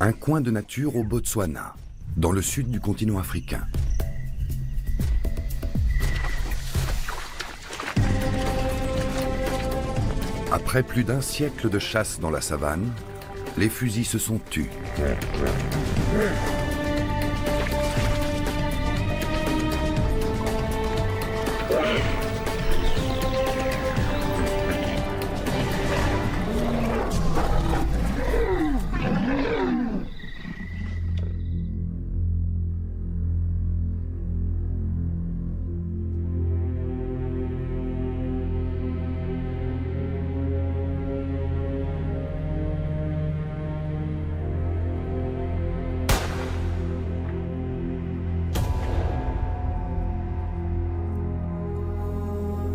Un coin de nature au Botswana, dans le sud du continent africain. Après plus d'un siècle de chasse dans la savane, les fusils se sont tus.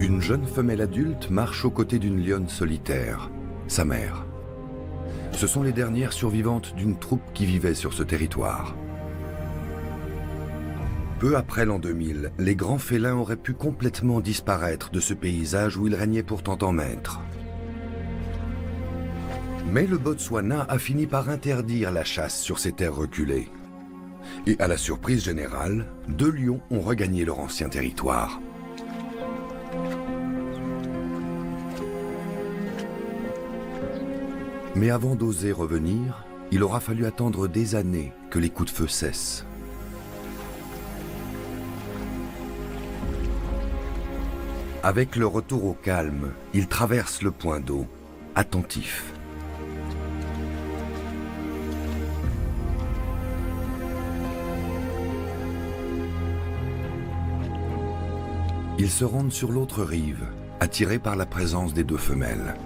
Une jeune femelle adulte marche aux côtés d'une lionne solitaire, sa mère. Ce sont les dernières survivantes d'une troupe qui vivait sur ce territoire. Peu après l'an 2000, les grands félins auraient pu complètement disparaître de ce paysage où ils régnaient pourtant en maîtres. Mais le Botswana a fini par interdire la chasse sur ces terres reculées. Et à la surprise générale, 2 lions ont regagné leur ancien territoire. Mais avant d'oser revenir, il aura fallu attendre des années que les coups de feu cessent. Avec le retour au calme, ils traversent le point d'eau, attentifs. Ils se rendent sur l'autre rive, attirés par la présence des 2 femelles.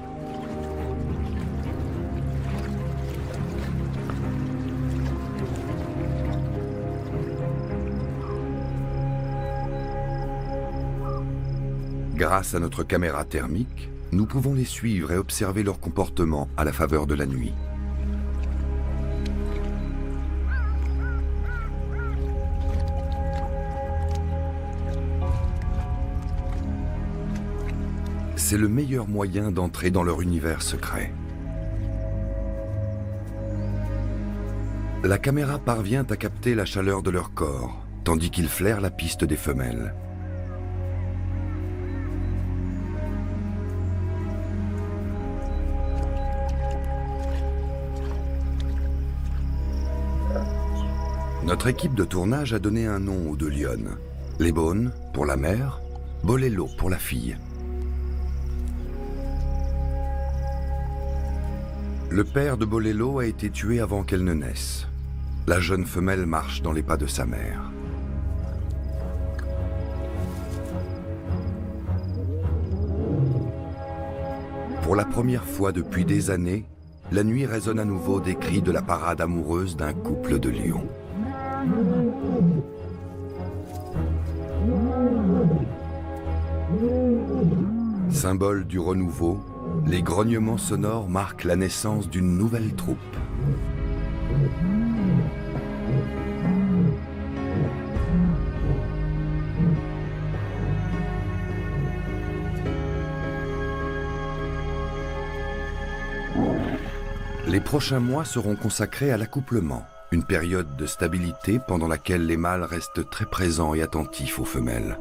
Grâce à notre caméra thermique, nous pouvons les suivre et observer leur comportement à la faveur de la nuit. C'est le meilleur moyen d'entrer dans leur univers secret. La caméra parvient à capter la chaleur de leur corps, tandis qu'ils flairent la piste des femelles. Notre équipe de tournage a donné un nom aux 2 lionnes. Lebone pour la mère, Bolelo pour la fille. Le père de Bolelo a été tué avant qu'elle ne naisse. La jeune femelle marche dans les pas de sa mère. Pour la première fois depuis des années, la nuit résonne à nouveau des cris de la parade amoureuse d'un couple de lions. Symbole du renouveau, les grognements sonores marquent la naissance d'une nouvelle troupe. Les prochains mois seront consacrés à l'accouplement, une période de stabilité pendant laquelle les mâles restent très présents et attentifs aux femelles.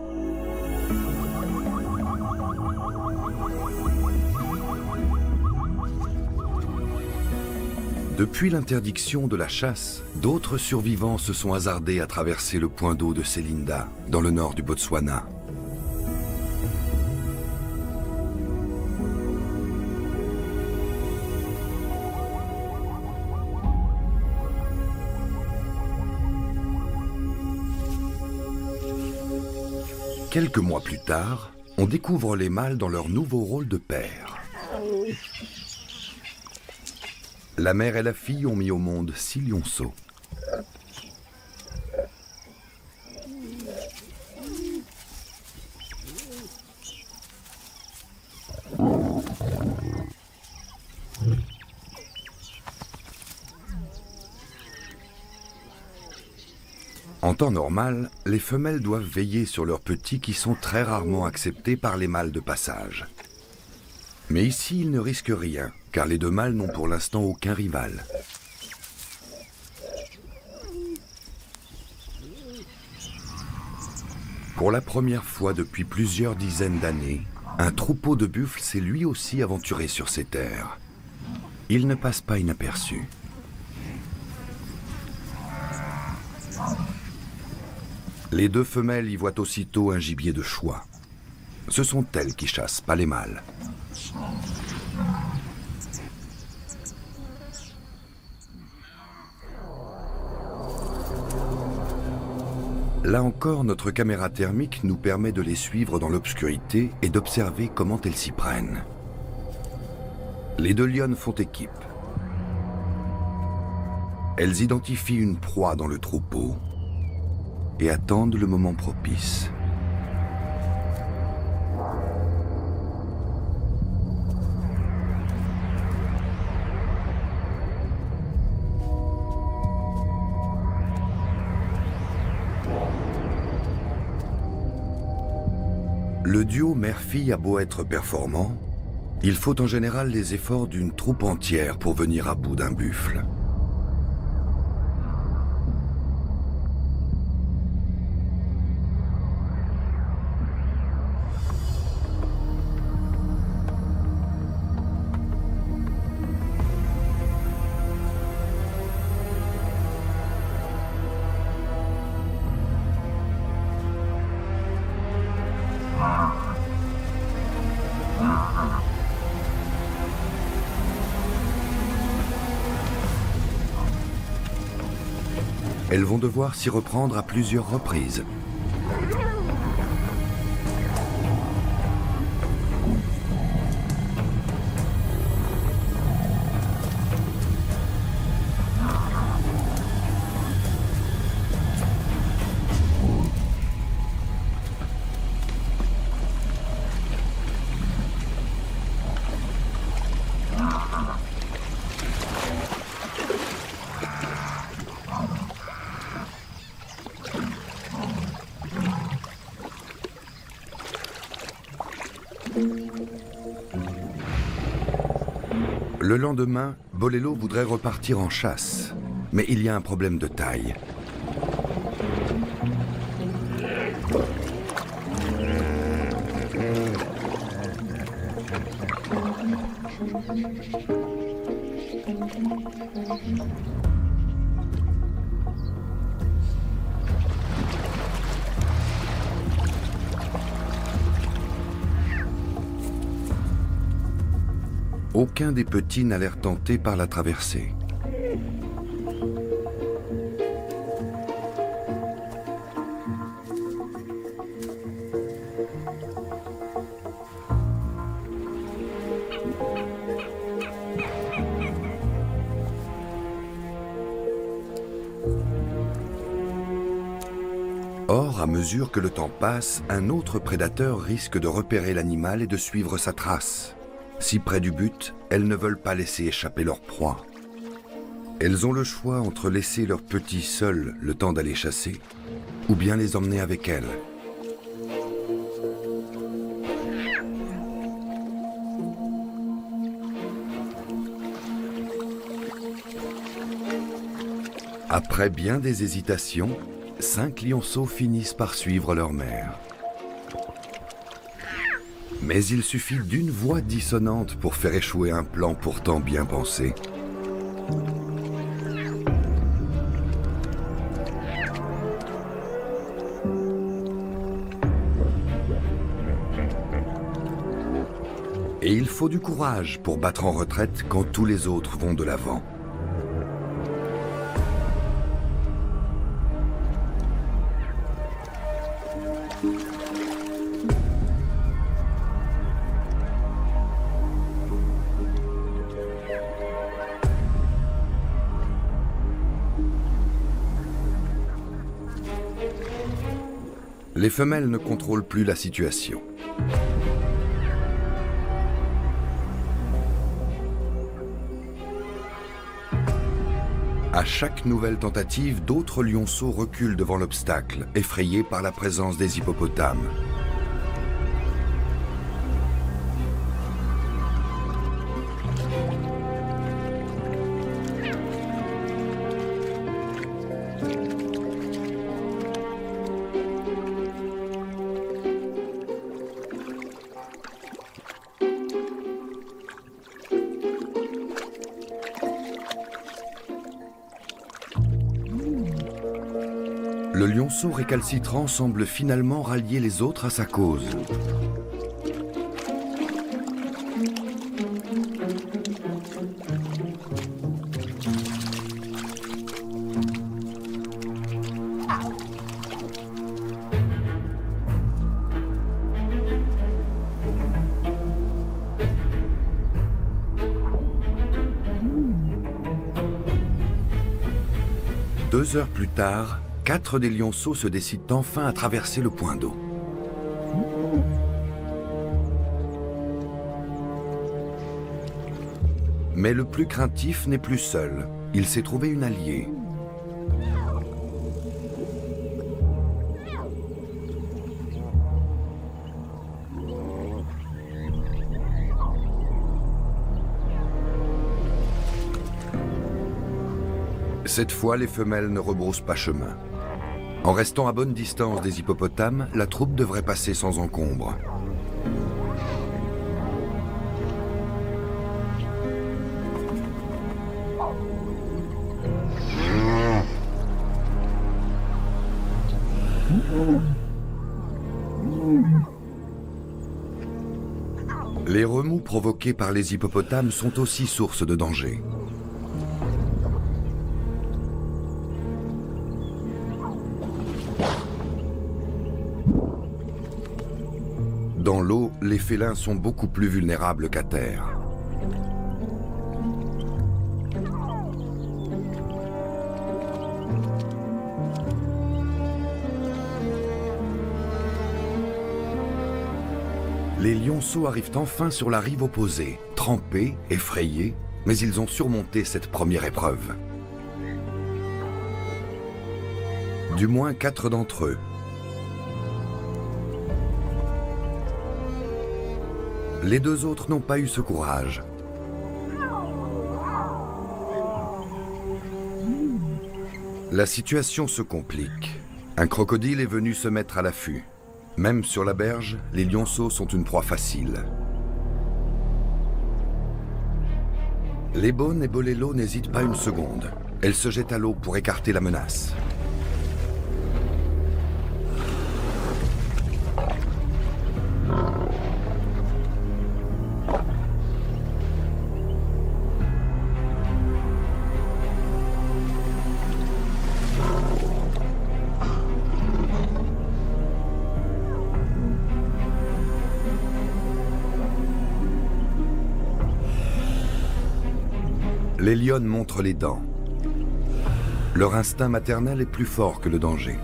Depuis l'interdiction de la chasse, d'autres survivants se sont hasardés à traverser le point d'eau de Selinda, dans le nord du Botswana. Quelques mois plus tard, on découvre les mâles dans leur nouveau rôle de père. La mère et la fille ont mis au monde 6 lionceaux. En temps normal, les femelles doivent veiller sur leurs petits qui sont très rarement acceptés par les mâles de passage. Mais ici, ils ne risquent rien, car les 2 mâles n'ont pour l'instant aucun rival. Pour la première fois depuis plusieurs dizaines d'années, un troupeau de buffles s'est lui aussi aventuré sur ces terres. Il ne passe pas inaperçu. Les deux femelles y voient aussitôt un gibier de choix. Ce sont elles qui chassent, pas les mâles. Là encore, notre caméra thermique nous permet de les suivre dans l'obscurité et d'observer comment elles s'y prennent. Les deux lionnes font équipe. Elles identifient une proie dans le troupeau et attendent le moment propice. Le duo mère-fille a beau être performant, il faut en général les efforts d'une troupe entière pour venir à bout d'un buffle. Elles vont devoir s'y reprendre à plusieurs reprises. Le lendemain, Bolello voudrait repartir en chasse, mais il y a un problème de taille. Aucun des petits n'a l'air tenté par la traversée. Or, à mesure que le temps passe, un autre prédateur risque de repérer l'animal et de suivre sa trace. Si près du but, elles ne veulent pas laisser échapper leur proie. Elles ont le choix entre laisser leurs petits seuls le temps d'aller chasser, ou bien les emmener avec elles. Après bien des hésitations, 5 lionceaux finissent par suivre leur mère. Mais il suffit d'une voix dissonante pour faire échouer un plan pourtant bien pensé. Et il faut du courage pour battre en retraite quand tous les autres vont de l'avant. Les femelles ne contrôlent plus la situation. À chaque nouvelle tentative, d'autres lionceaux reculent devant l'obstacle, effrayés par la présence des hippopotames. Le lionceau récalcitrant semble finalement rallier les autres à sa cause. Deux heures plus tard, 4 des lionceaux se décident enfin à traverser le point d'eau. Mais le plus craintif n'est plus seul. Il s'est trouvé une alliée. Cette fois, les femelles ne rebroussent pas chemin. En restant à bonne distance des hippopotames, la troupe devrait passer sans encombre. Les remous provoqués par les hippopotames sont aussi source de danger. Dans l'eau, les félins sont beaucoup plus vulnérables qu'à terre. Les lionceaux arrivent enfin sur la rive opposée, trempés, effrayés, mais ils ont surmonté cette première épreuve. Du moins 4 d'entre eux. Les 2 autres n'ont pas eu ce courage. La situation se complique. Un crocodile est venu se mettre à l'affût. Même sur la berge, les lionceaux sont une proie facile. L'ébone et Bolelo n'hésitent pas une seconde. Elles se jettent à l'eau pour écarter la menace. Les lionnes montrent les dents. Leur instinct maternel est plus fort que le danger.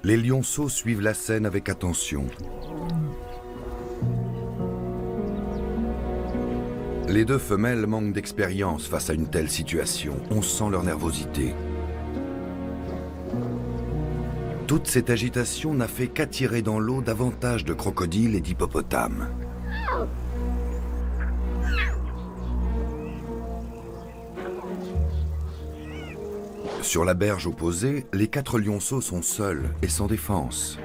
Les lionceaux suivent la scène avec attention. Les 2 femelles manquent d'expérience face à une telle situation. On sent leur nervosité. Toute cette agitation n'a fait qu'attirer dans l'eau davantage de crocodiles et d'hippopotames. Sur la berge opposée, les 4 lionceaux sont seuls et sans défense.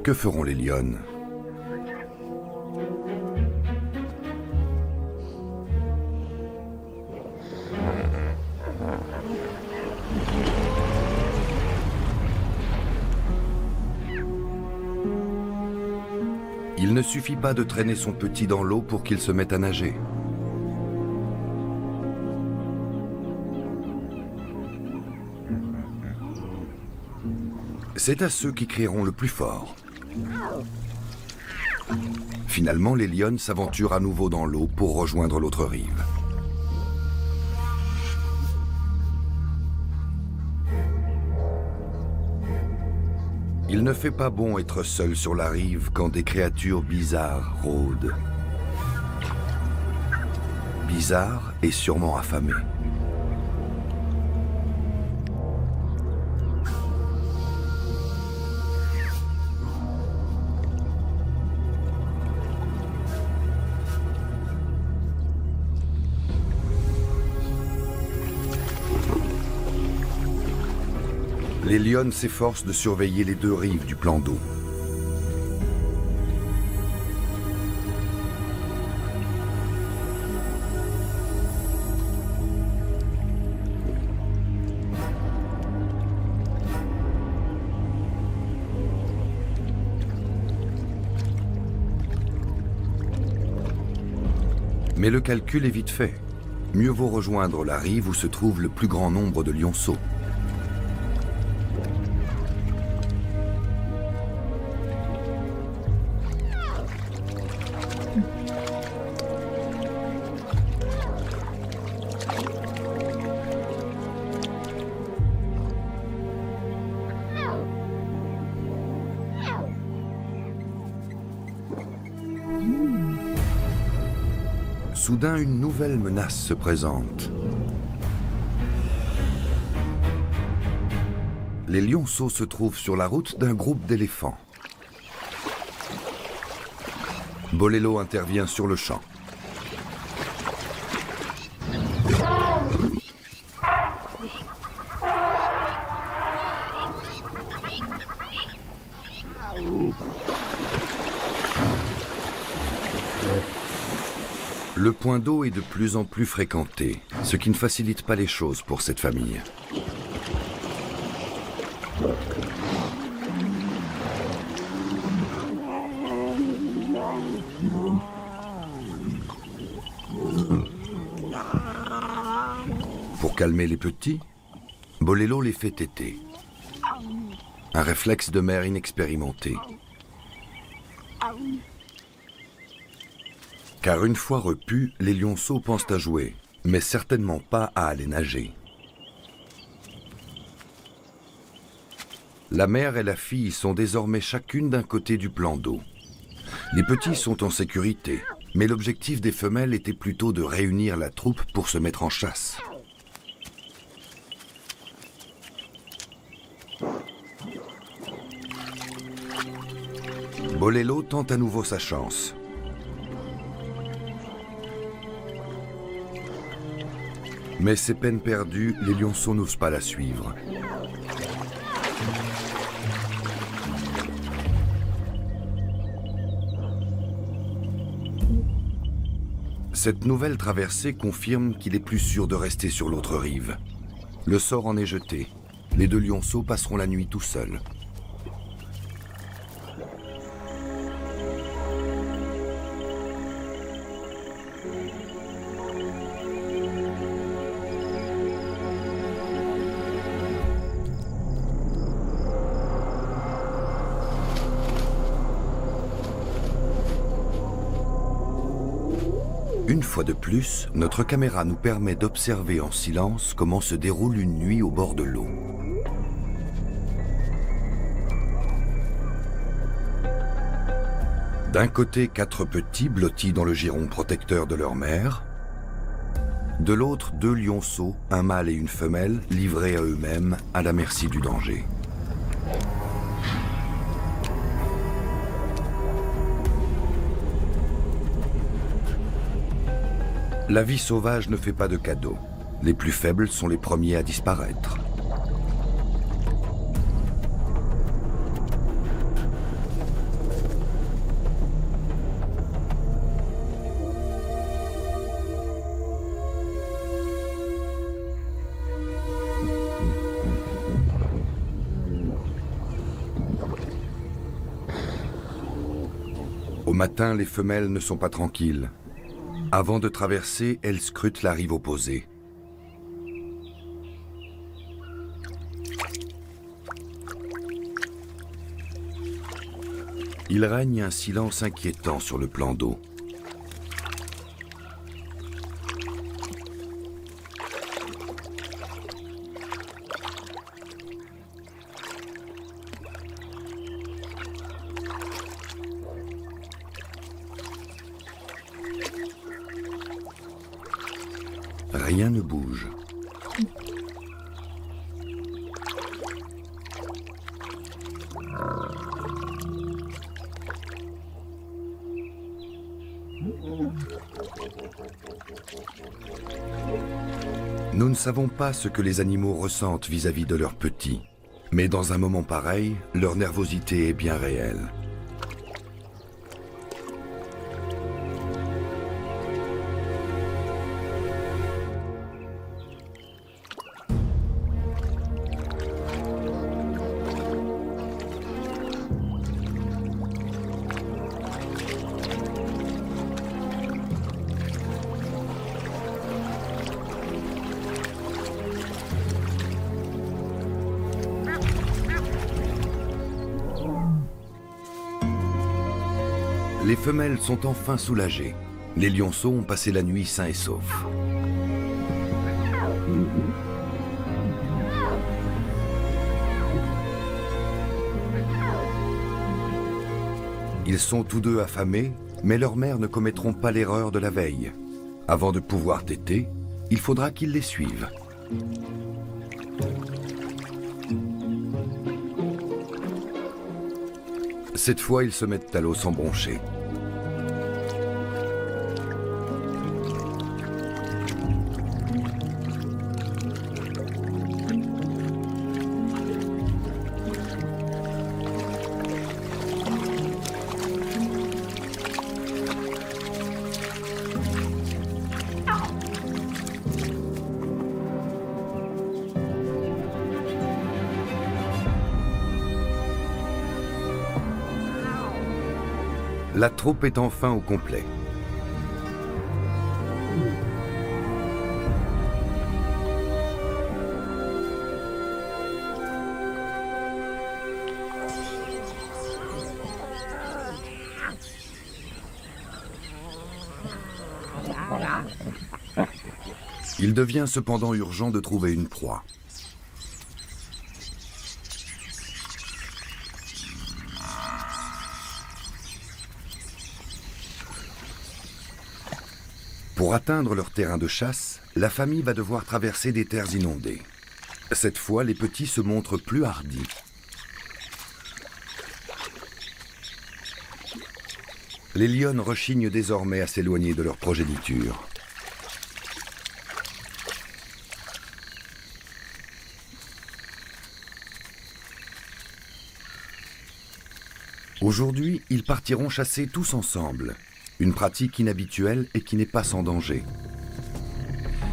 Que feront les lionnes ? Il ne suffit pas de traîner son petit dans l'eau pour qu'il se mette à nager. C'est à ceux qui crieront le plus fort. Finalement, les lionnes s'aventurent à nouveau dans l'eau pour rejoindre l'autre rive. Il ne fait pas bon être seul sur la rive quand des créatures bizarres rôdent. Bizarres et sûrement affamées. Les lionnes s'efforcent de surveiller les deux rives du plan d'eau. Mais le calcul est vite fait. Mieux vaut rejoindre la rive où se trouve le plus grand nombre de lionceaux. Soudain, une nouvelle menace se présente. Les lionceaux se trouvent sur la route d'un groupe d'éléphants. Bolelo intervient sur le champ. Le point d'eau est de plus en plus fréquenté, ce qui ne facilite pas les choses pour cette famille. Pour calmer les petits, Bolelo les fait téter. Un réflexe de mère inexpérimentée. Car une fois repus, les lionceaux pensent à jouer, mais certainement pas à aller nager. La mère et la fille sont désormais chacune d'un côté du plan d'eau. Les petits sont en sécurité, mais l'objectif des femelles était plutôt de réunir la troupe pour se mettre en chasse. Bolelo tente à nouveau sa chance. Mais c'est peine perdue, les lionceaux n'osent pas la suivre. Cette nouvelle traversée confirme qu'il est plus sûr de rester sur l'autre rive. Le sort en est jeté. Les deux lionceaux passeront la nuit tout seuls. Une fois de plus, notre caméra nous permet d'observer en silence comment se déroule une nuit au bord de l'eau. D'un côté, 4 petits blottis dans le giron protecteur de leur mère. De l'autre, 2 lionceaux, un mâle et une femelle, livrés à eux-mêmes, à la merci du danger. La vie sauvage ne fait pas de cadeaux. Les plus faibles sont les premiers à disparaître. Au matin, les femelles ne sont pas tranquilles. Avant de traverser, elles scrutent la rive opposée. Il règne un silence inquiétant sur le plan d'eau. Rien ne bouge. Nous ne savons pas ce que les animaux ressentent vis-à-vis de leurs petits, mais dans un moment pareil, leur nervosité est bien réelle. Les femelles sont enfin soulagées. Les lionceaux ont passé la nuit sains et saufs. Ils sont tous deux affamés, mais leurs mères ne commettront pas l'erreur de la veille. Avant de pouvoir téter, il faudra qu'ils les suivent. Cette fois, ils se mettent à l'eau sans broncher. La troupe est enfin au complet. Il devient cependant urgent de trouver une proie. Pour atteindre leur terrain de chasse, la famille va devoir traverser des terres inondées. Cette fois, les petits se montrent plus hardis. Les lionnes rechignent désormais à s'éloigner de leur progéniture. Aujourd'hui, ils partiront chasser tous ensemble. Une pratique inhabituelle et qui n'est pas sans danger.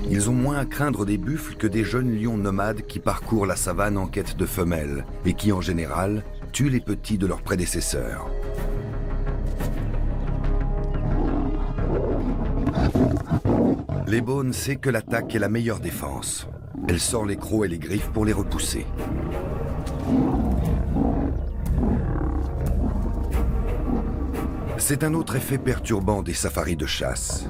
Ils ont moins à craindre des buffles que des jeunes lions nomades qui parcourent la savane en quête de femelles et qui, en général, tuent les petits de leurs prédécesseurs. L'ébone sait que l'attaque est la meilleure défense. Elle sort les crocs et les griffes pour les repousser. C'est un autre effet perturbant des safaris de chasse.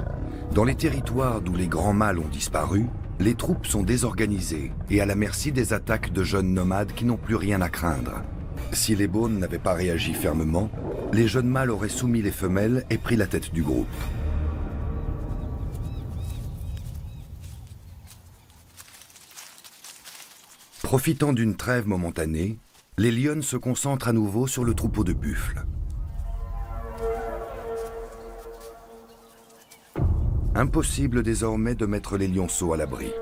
Dans les territoires d'où les grands mâles ont disparu, les troupes sont désorganisées et à la merci des attaques de jeunes nomades qui n'ont plus rien à craindre. Si les Beaunes n'avaient pas réagi fermement, les jeunes mâles auraient soumis les femelles et pris la tête du groupe. Profitant d'une trêve momentanée, les lionnes se concentrent à nouveau sur le troupeau de buffles. Impossible désormais de mettre les lionceaux à l'abri.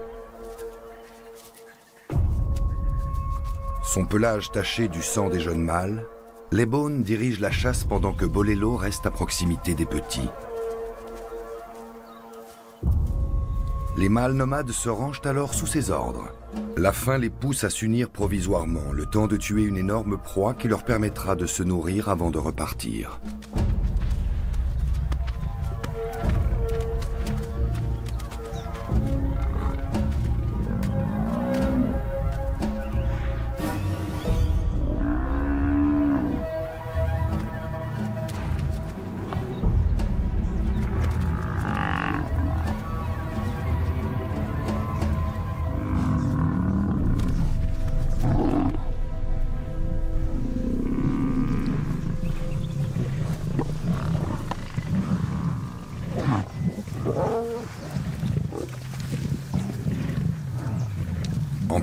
Son pelage taché du sang des jeunes mâles, les Beaunes dirigent la chasse pendant que Bolelo reste à proximité des petits. Les mâles nomades se rangent alors sous ses ordres. La faim les pousse à s'unir provisoirement, le temps de tuer une énorme proie qui leur permettra de se nourrir avant de repartir.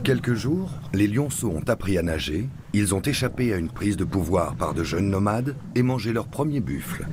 quelques jours, les lionceaux ont appris à nager, ils ont échappé à une prise de pouvoir par de jeunes nomades et mangé leur premier buffle.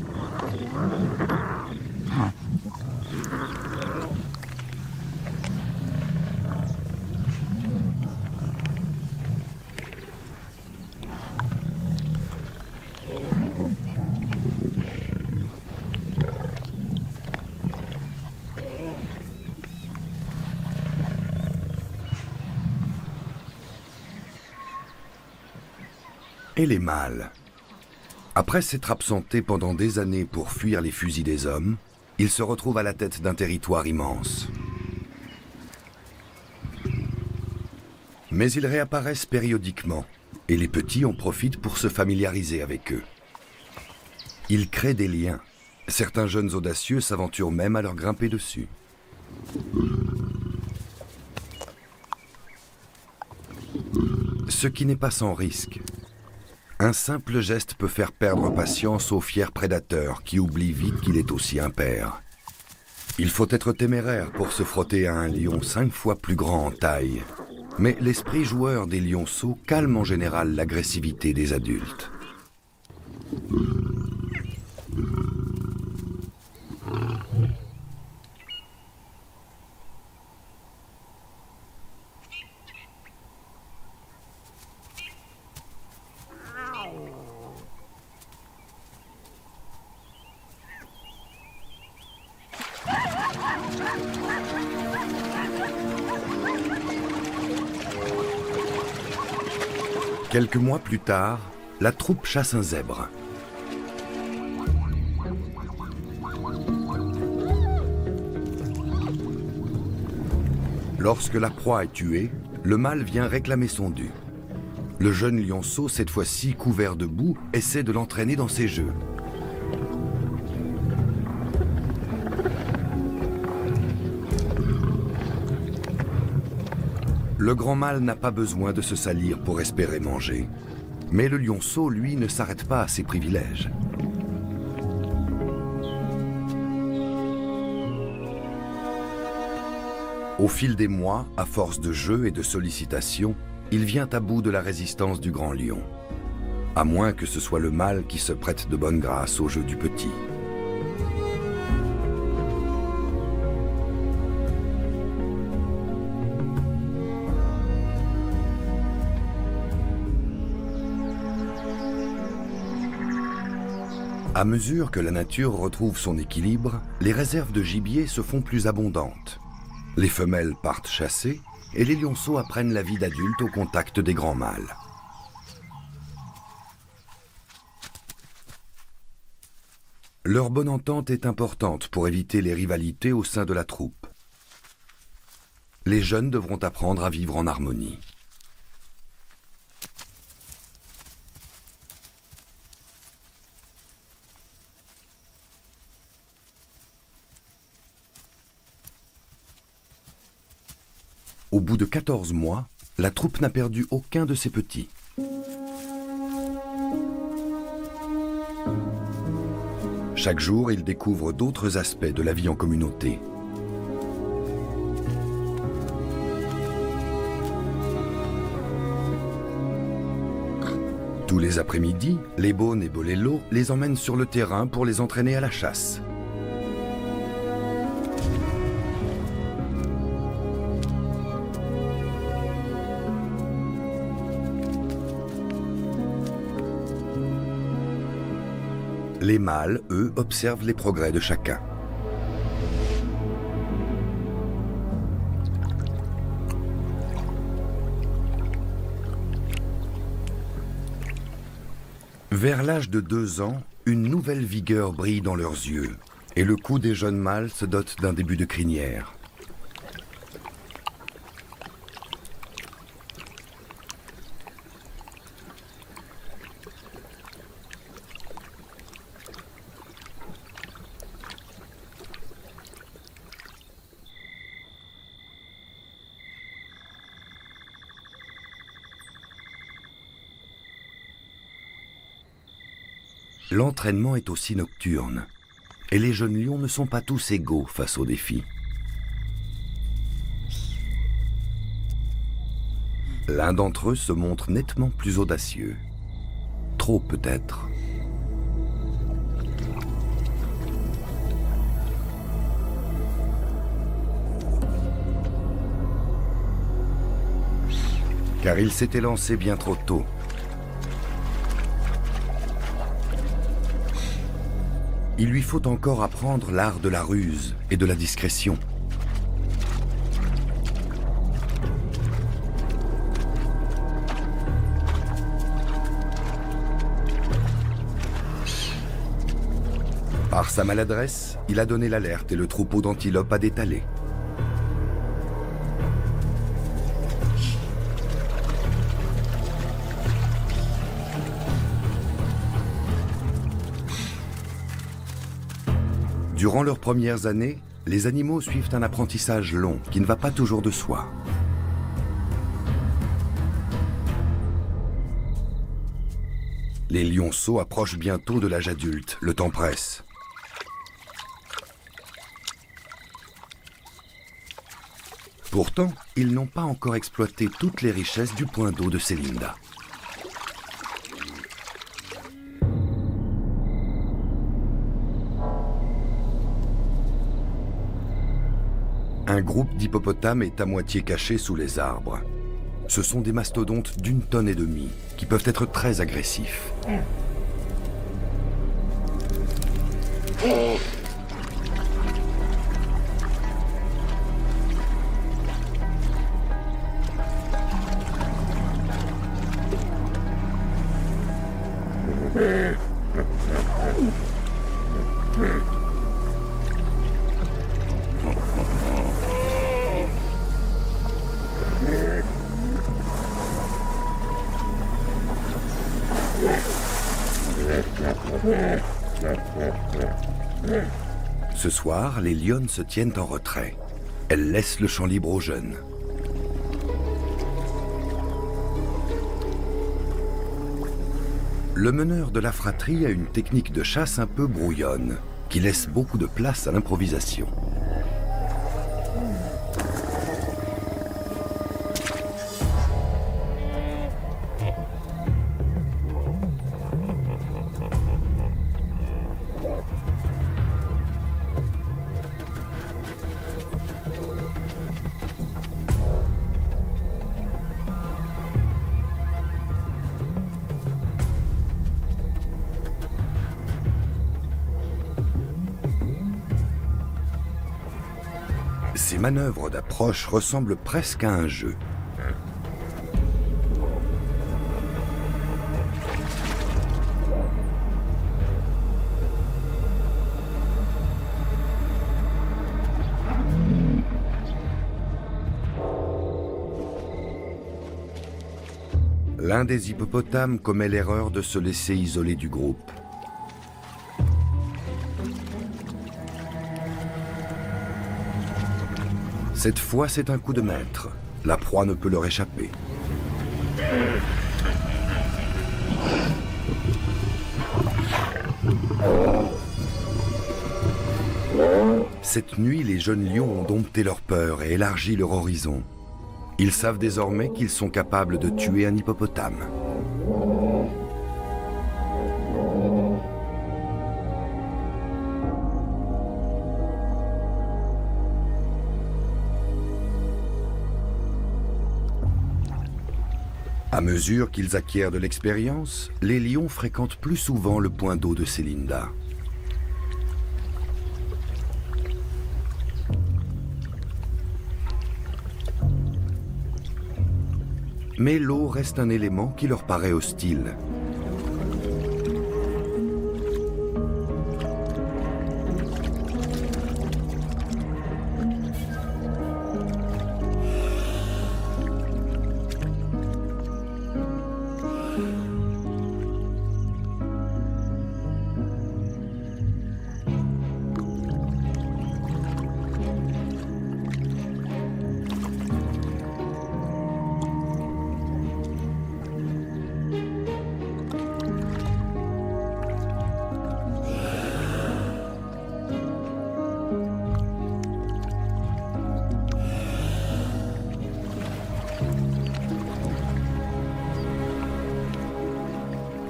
Et les mâles. Après s'être absentés pendant des années pour fuir les fusils des hommes, ils se retrouvent à la tête d'un territoire immense. Mais ils réapparaissent périodiquement, et les petits en profitent pour se familiariser avec eux. Ils créent des liens. Certains jeunes audacieux s'aventurent même à leur grimper dessus. Ce qui n'est pas sans risque. Un simple geste peut faire perdre patience au fier prédateur qui oublie vite qu'il est aussi un père. Il faut être téméraire pour se frotter à un lion 5 fois plus grand en taille. Mais l'esprit joueur des lionceaux calme en général l'agressivité des adultes. Quelques mois plus tard, la troupe chasse un zèbre. Lorsque la proie est tuée, le mâle vient réclamer son dû. Le jeune lionceau, cette fois-ci couvert de boue, essaie de l'entraîner dans ses jeux. Le grand mâle n'a pas besoin de se salir pour espérer manger. Mais le lionceau, lui, ne s'arrête pas à ses privilèges. Au fil des mois, à force de jeux et de sollicitations, il vient à bout de la résistance du grand lion. À moins que ce soit le mâle qui se prête de bonne grâce au jeu du petit. À mesure que la nature retrouve son équilibre, les réserves de gibier se font plus abondantes. Les femelles partent chasser et les lionceaux apprennent la vie d'adulte au contact des grands mâles. Leur bonne entente est importante pour éviter les rivalités au sein de la troupe. Les jeunes devront apprendre à vivre en harmonie. Au bout de 14 mois, la troupe n'a perdu aucun de ses petits. Chaque jour, ils découvrent d'autres aspects de la vie en communauté. Tous les après-midi, les Beaunes et Bolello les emmènent sur le terrain pour les entraîner à la chasse. Les mâles, eux, observent les progrès de chacun. Vers l'âge de 2 ans, une nouvelle vigueur brille dans leurs yeux, et le cou des jeunes mâles se dote d'un début de crinière. L'entraînement est aussi nocturne, et les jeunes lions ne sont pas tous égaux face aux défis. L'un d'entre eux se montre nettement plus audacieux. Trop peut-être. Car il s'était lancé bien trop tôt. Il lui faut encore apprendre l'art de la ruse et de la discrétion. Par sa maladresse, il a donné l'alerte et le troupeau d'antilopes a détalé. Durant leurs premières années, les animaux suivent un apprentissage long qui ne va pas toujours de soi. Les lionceaux approchent bientôt de l'âge adulte, le temps presse. Pourtant, ils n'ont pas encore exploité toutes les richesses du point d'eau de Sélinda. Un groupe d'hippopotames est à moitié caché sous les arbres. Ce sont des mastodontes d'1,5 tonnes qui peuvent être très agressifs. Ce soir, les lionnes se tiennent en retrait. Elles laissent le champ libre aux jeunes. Le meneur de la fratrie a une technique de chasse un peu brouillonne, qui laisse beaucoup de place à l'improvisation. Ces manœuvres d'approche ressemblent presque à un jeu. L'un des hippopotames commet l'erreur de se laisser isoler du groupe. Cette fois, c'est un coup de maître. La proie ne peut leur échapper. Cette nuit, les jeunes lions ont dompté leur peur et élargi leur horizon. Ils savent désormais qu'ils sont capables de tuer un hippopotame. À mesure qu'ils acquièrent de l'expérience, les lions fréquentent plus souvent le point d'eau de Sélinda. Mais l'eau reste un élément qui leur paraît hostile.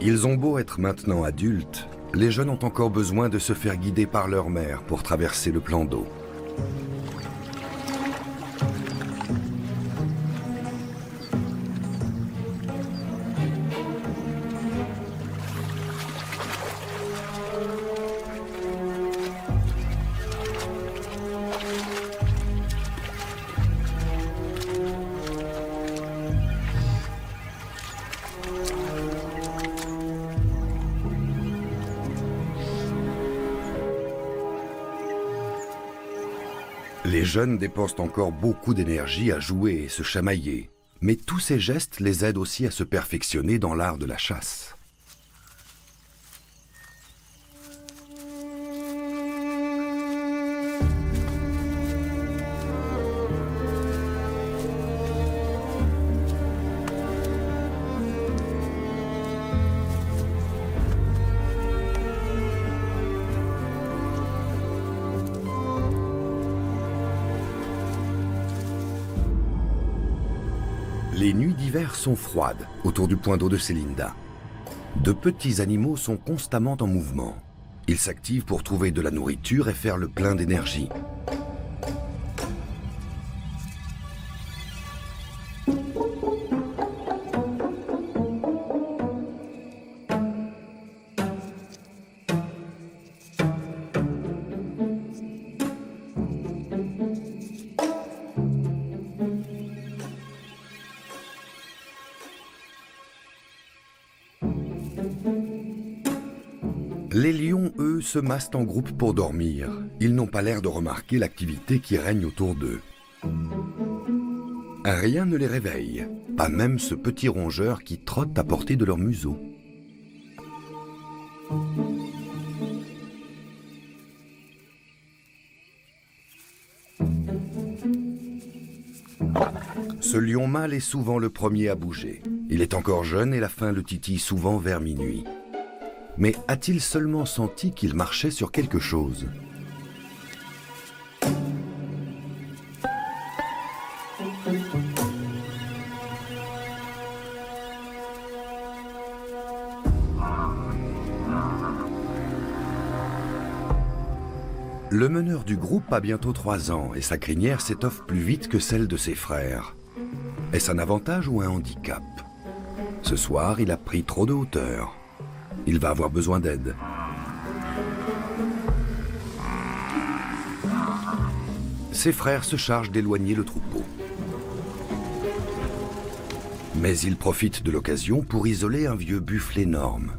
Ils ont beau être maintenant adultes, les jeunes ont encore besoin de se faire guider par leur mère pour traverser le plan d'eau. Les jeunes dépensent encore beaucoup d'énergie à jouer et se chamailler, mais tous ces gestes les aident aussi à se perfectionner dans l'art de la chasse. Les nuits d'hiver sont froides autour du point d'eau de Selinda. De petits animaux sont constamment en mouvement. Ils s'activent pour trouver de la nourriture et faire le plein d'énergie. Les lions, eux, se massent en groupe pour dormir. Ils n'ont pas l'air de remarquer l'activité qui règne autour d'eux. Rien ne les réveille, pas même ce petit rongeur qui trotte à portée de leur museau. Ce lion mâle est souvent le premier à bouger. Il est encore jeune et la faim le titille souvent vers minuit. Mais a-t-il seulement senti qu'il marchait sur quelque chose ? Le meneur du groupe a bientôt 3 ans et sa crinière s'étoffe plus vite que celle de ses frères. Est-ce un avantage ou un handicap ? Ce soir, il a pris trop de hauteur. Il va avoir besoin d'aide. Ses frères se chargent d'éloigner le troupeau. Mais il profite de l'occasion pour isoler un vieux buffle énorme.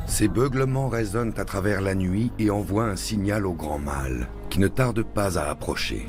Ces beuglements résonnent à travers la nuit et envoient un signal au grand mâle, qui ne tarde pas à approcher.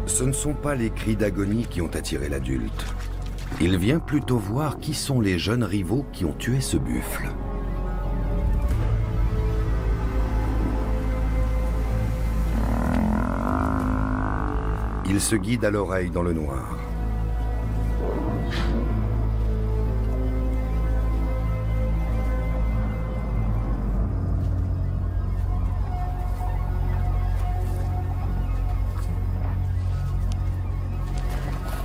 Ce ne sont pas les cris d'agonie qui ont attiré l'adulte. Il vient plutôt voir qui sont les jeunes rivaux qui ont tué ce buffle. Il se guide à l'oreille dans le noir.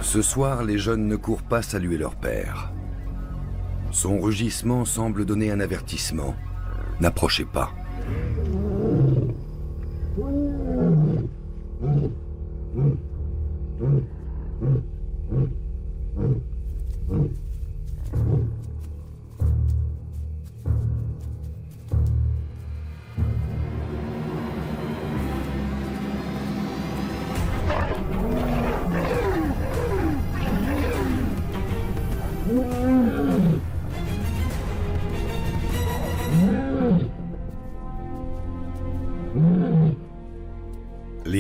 Ce soir, les jeunes ne courent pas saluer leur père. Son rugissement semble donner un avertissement. N'approchez pas.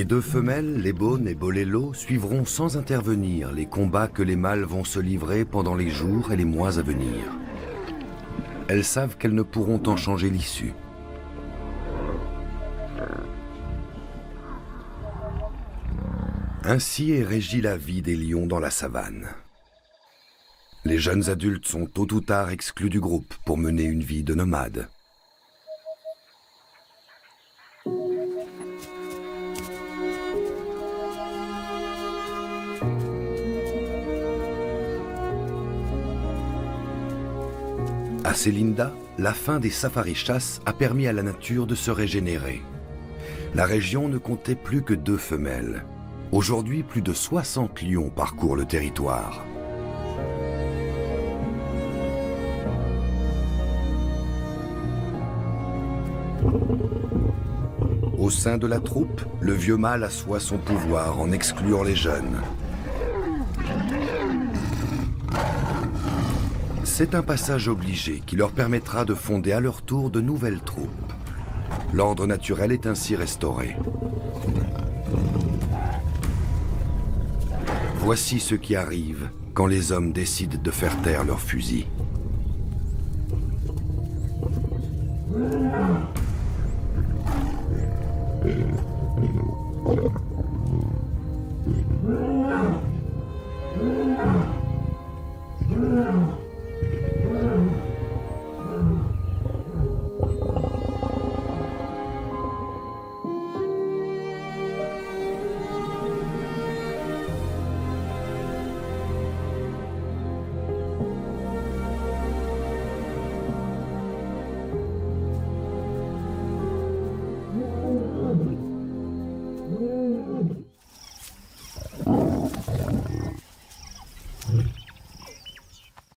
Les deux femelles, l'Ébone et Bolello, suivront sans intervenir les combats que les mâles vont se livrer pendant les jours et les mois à venir. Elles savent qu'elles ne pourront en changer l'issue. Ainsi est régie la vie des lions dans la savane. Les jeunes adultes sont tôt ou tard exclus du groupe pour mener une vie de nomade. À Sélinda, la fin des safaris-chasses a permis à la nature de se régénérer. La région ne comptait plus que 2 femelles. Aujourd'hui, plus de 60 lions parcourent le territoire. Au sein de la troupe, le vieux mâle assoit son pouvoir en excluant les jeunes. C'est un passage obligé qui leur permettra de fonder à leur tour de nouvelles troupes. L'ordre naturel est ainsi restauré. Voici ce qui arrive quand les hommes décident de faire taire leurs fusils.